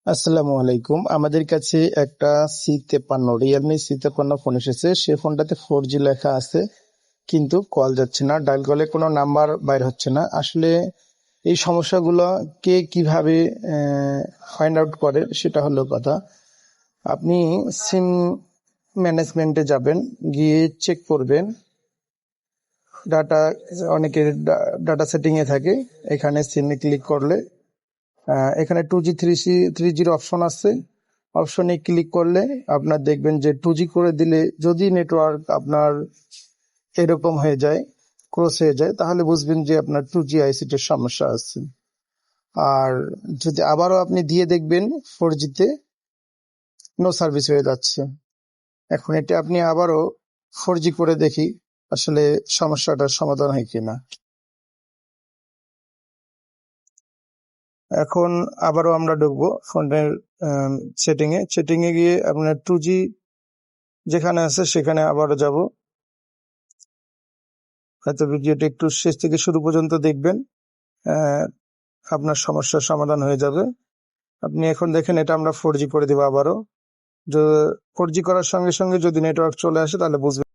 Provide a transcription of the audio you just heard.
আসসালামু আলাইকুম। আমাদের কাছে একটা C53 রিয়েলমি C53 ফোন এসেছে। সে ফোনটাতে 4G লেখা আছে, কিন্তু কল যাচ্ছে না, ডায়াল করলে কোনো নাম্বার বাইর হচ্ছে না। আসলে এই সমস্যাগুলো কে কিভাবে ফাইন্ড আউট করে সেটা হলো কথা। আপনি সিম ম্যানেজমেন্টে যাবেন, গিয়ে চেক করবেন ডাটা। অনেকের ডাটা সেটিং এ থাকে, এখানে সিমে ক্লিক করলে এখানে 2G 3Gর অপশন আছে। অপশনে ক্লিক করলে আপনার দেখবেন যে 2G করে দিলে যদি নেটওয়ার্ক আপনার এরকম হয়ে যায়, ক্রস হয়ে যায়, তাহলে বুঝবেন যে আপনার 2G আইসিটির সমস্যা আছে। আর যদি আবারও আপনি দিয়ে দেখবেন 4Gতে নো সার্ভিস হয়ে যাচ্ছে। এখন এটা আপনি আবারও 4G করে দেখি আসলে সমস্যাটার সমাধান হয় কিনা। এখন আবারও আমরা ঢুকবো ফোনের সেটিং এ গিয়ে আপনার 2G যেখানে আছে সেখানে আবারও যাব। হয়তো ভিডিওটা একটু শেষ থেকে শুরু পর্যন্ত দেখবেন, আপনার সমস্যার সমাধান হয়ে যাবে। আপনি এখন দেখেন এটা আমরা 4G করে দেবো আবারও। 4G করার সঙ্গে সঙ্গে যদি নেটওয়ার্ক চলে আসে তাহলে বুঝবেন